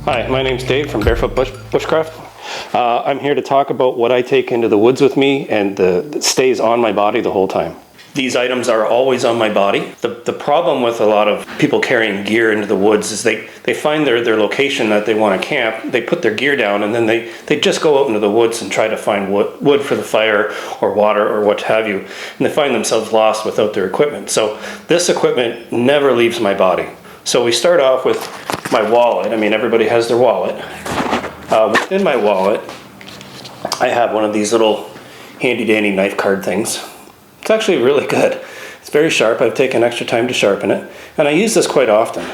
Hi, my name's Dave from Barefoot Bushcraft. I'm here to talk about what I take into the woods with me and that stays on my body the whole time. These items are always on my body. The problem with a lot of people carrying gear into the woods is they find their location that they want to camp, they put their gear down, and then they just go out into the woods and try to find wood for the fire or water or what have you, and they find themselves lost without their equipment. So this equipment never leaves my body. So we start off with my wallet. I mean, everybody has their wallet. Within my wallet, I have one of these little handy-dandy knife card things. It's actually really good. It's very sharp. I've taken extra time to sharpen it, and I use this quite often.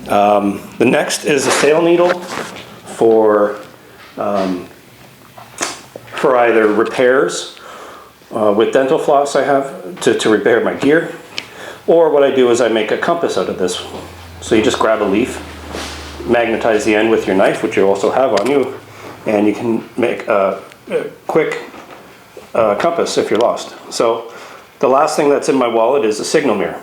The next is a sail needle for either repairs with dental floss I have to repair my gear, or what I do is I make a compass out of this. So you just grab a leaf, magnetize the end with your knife, which you also have on you, and you can make a quick compass if you're lost. So the last thing that's in my wallet is a signal mirror.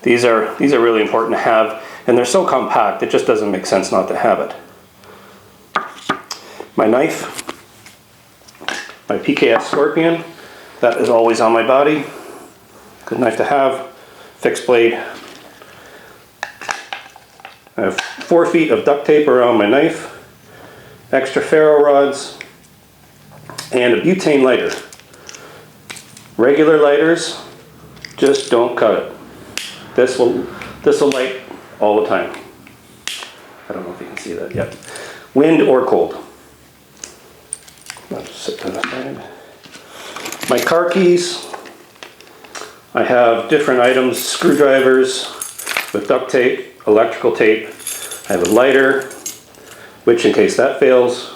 These are really important to have, and they're so compact it just doesn't make sense not to have it. My knife, my PKS Scorpion, that is always on my body. Good knife to have. Fixed blade. I have 4 feet of duct tape around my knife, extra ferro rods, and a butane lighter. Regular lighters just don't cut it. This will light all the time. I don't know if you can see that yet. Wind or cold. I'll just sit to the side. My car keys. I have different items, screwdrivers with duct tape, electrical tape. I have a lighter, which in case that fails,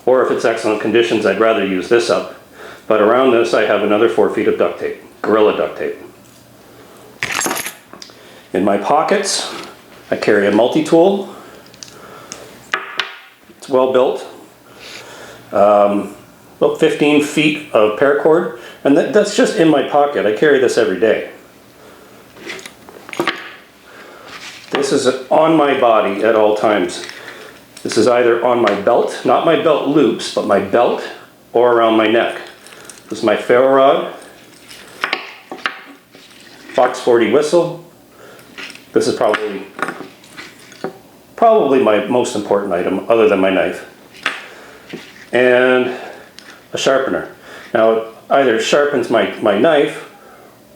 or if it's excellent conditions, I'd rather use this up. But around this, I have another 4 feet of duct tape, Gorilla duct tape. In my pockets, I carry a multi-tool. It's well built. About 15 feet of paracord, and that's just in my pocket. I carry this every day. This is on my body at all times. This is either on my belt, not my belt loops, but my belt, or around my neck. This is my ferro rod, Fox 40 whistle. This is probably my most important item, other than my knife. And a sharpener. Now, it either sharpens my knife,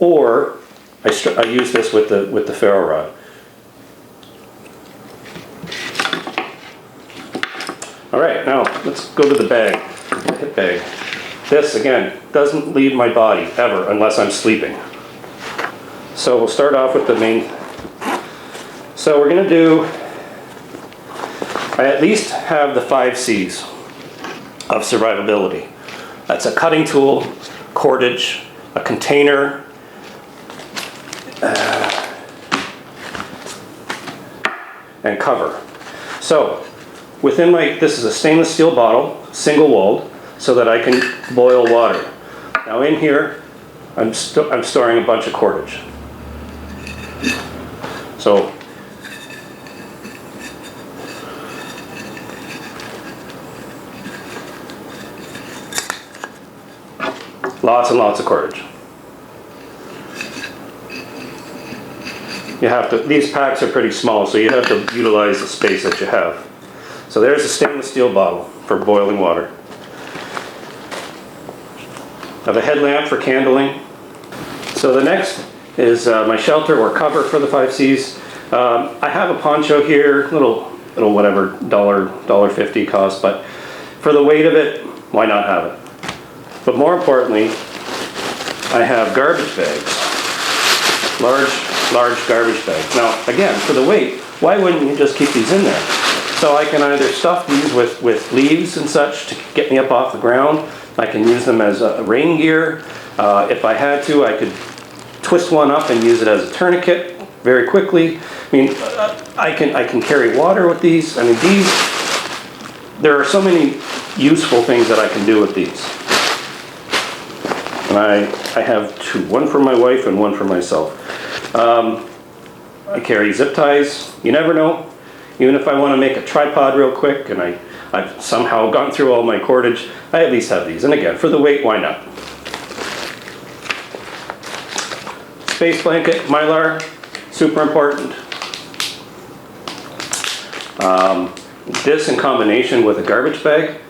or I use this with the ferro rod. All right, now let's go to the bag, the hip bag. This, again, doesn't leave my body ever unless I'm sleeping. So we'll start off with the main. So we're going to do, I at least have the 5 C's of survivability. That's a cutting tool, cordage, a container, and cover. So within this is a stainless steel bottle, single walled, so that I can boil water. Now in here, I'm storing a bunch of cordage. So lots and lots of cordage. You have to, these packs are pretty small, so you have to utilize the space that you have. So there's a stainless steel bottle for boiling water. I have a headlamp for candling. So the next is my shelter or cover for the 5 C's. I have a poncho here, little whatever, $1.50 cost, but for the weight of it, why not have it? But more importantly, I have garbage bags, large garbage bags. Now, again, for the weight, why wouldn't you just keep these in there? So I can either stuff these with leaves and such to get me up off the ground. I can use them as a rain gear. If I had to, I could twist one up and use it as a tourniquet very quickly. I mean, I can carry water with these. I mean, there are so many useful things that I can do with these. And I have 2, one for my wife and one for myself. I carry zip ties. You never know. Even if I want to make a tripod real quick and I've somehow gone through all my cordage, I at least have these. And again, for the weight, why not? Space blanket, Mylar, super important. This in combination with a garbage bag,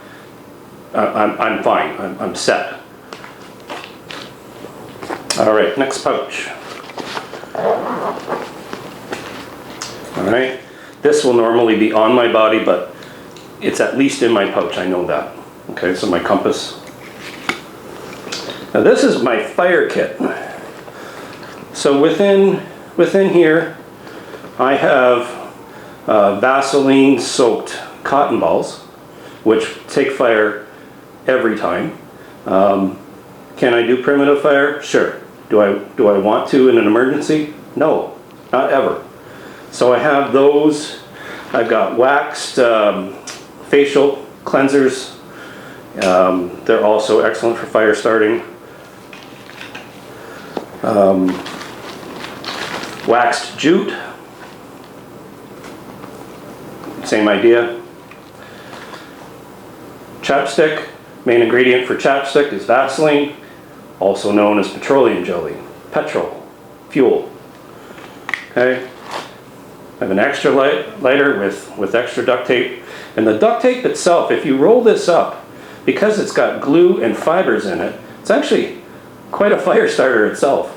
I'm fine, I'm set. All right, next pouch. All right, this will normally be on my body, but it's at least in my pouch, I know that. Okay, so my compass. Now this is my fire kit. So within here, I have Vaseline soaked cotton balls, which take fire every time. Can I do primitive fire? Sure. Do I want to in an emergency? No, not ever. So I have those. I've got waxed facial cleansers. They're also excellent for fire starting. Waxed jute. Same idea. Chapstick. Main ingredient for chapstick is Vaseline, also known as petroleum jelly. Petrol. Fuel. Okay. I have an extra lighter with extra duct tape. And the duct tape itself, if you roll this up, because it's got glue and fibers in it, it's actually quite a fire starter itself.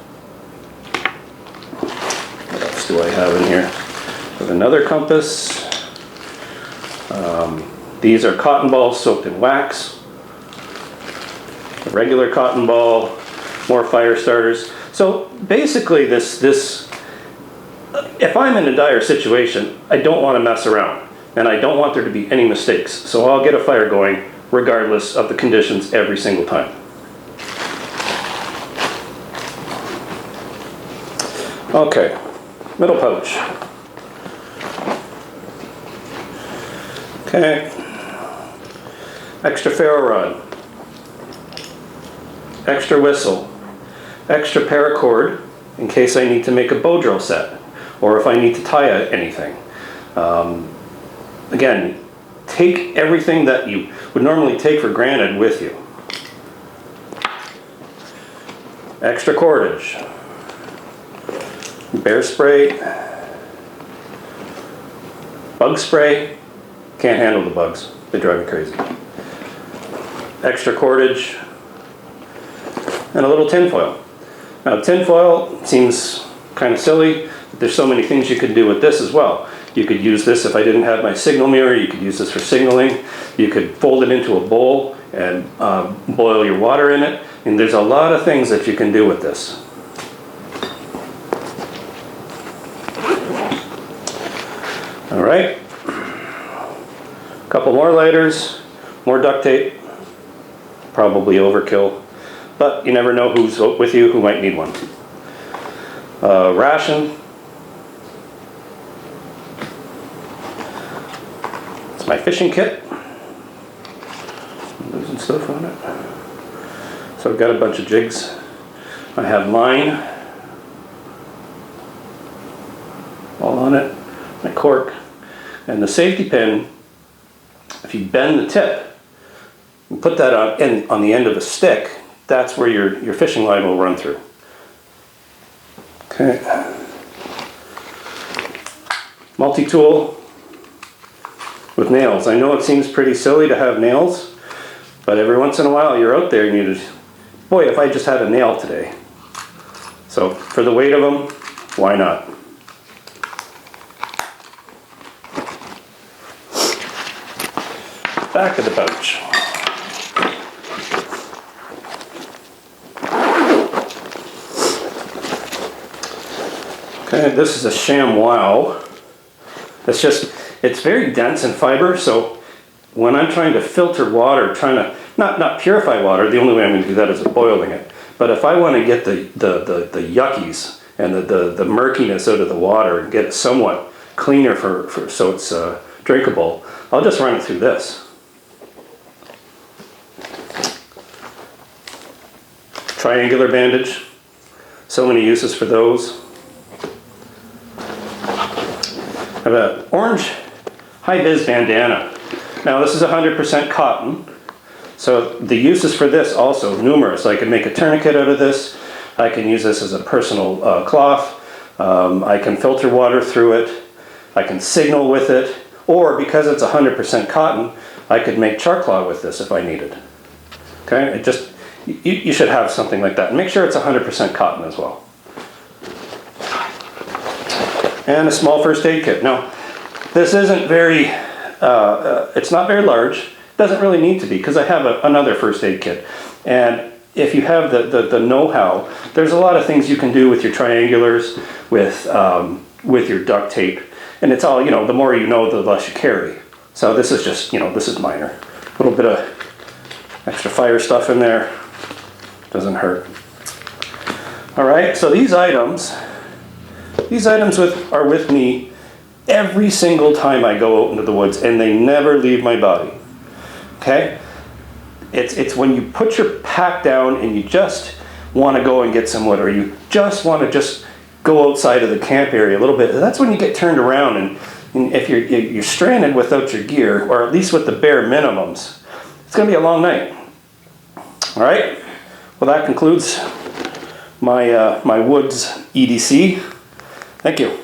What else do I have in here? I have another compass. These are cotton balls soaked in wax. A regular cotton ball, more fire starters. So basically this, if I'm in a dire situation, I don't want to mess around. And I don't want there to be any mistakes. So I'll get a fire going regardless of the conditions every single time. Okay, middle pouch. Okay, extra ferro rod, extra whistle, extra paracord in case I need to make a bow drill set or if I need to tie anything. Again, take everything that you would normally take for granted with you. Extra cordage, bear spray, bug spray. Can't handle the bugs, they drive me crazy. Extra cordage, and a little tin foil. Now tin foil seems kind of silly, but there's so many things you could do with this as well. You could use this if I didn't have my signal mirror, you could use this for signaling. You could fold it into a bowl and boil your water in it. And there's a lot of things that you can do with this. All right. A couple more lighters, more duct tape. Probably overkill, but you never know who's with you who might need one. Ration. It's my fishing kit. I'm losing stuff on it. So I've got a bunch of jigs. I have line all on it, my cork, and the safety pin. If you bend the tip and put that on the end of a stick, that's where your fishing line will run through. Okay. Multi-tool with nails. I know it seems pretty silly to have nails, but every once in a while you're out there and you just, boy, if I just had a nail today. So for the weight of them, why not? Back of the pouch. Okay, this is a ShamWow. It's very dense in fiber, so when I'm trying to filter water, trying to, not purify water, the only way I'm going to do that is boiling it. But if I want to get the yuckies and the murkiness out of the water and get it somewhat cleaner so it's drinkable, I'll just run it through this. Triangular bandage, so many uses for those. I have an orange high-vis bandana. Now this is 100% cotton, so the uses for this also numerous. I can make a tourniquet out of this. I can use this as a personal cloth. I can filter water through it. I can signal with it. Or because it's 100% cotton, I could make charclaw with this if I needed. Okay, you should have something like that. And make sure it's 100% cotton as well. And a small first aid kit. Now, this isn't very, it's not very large. It doesn't really need to be because I have another first aid kit. And if you have the know-how, there's a lot of things you can do with your triangulars, with your duct tape. And it's all, the more you know, the less you carry. So this is just, this is minor. A little bit of extra fire stuff in there. Doesn't hurt. All right, so these items are with me every single time I go out into the woods, and they never leave my body. Okay? It's when you put your pack down and you just want to go and get some wood, or you just want to go outside of the camp area a little bit. That's when you get turned around, and if you're stranded without your gear, or at least with the bare minimums, it's going to be a long night. All right? Well, that concludes my woods EDC. Thank you.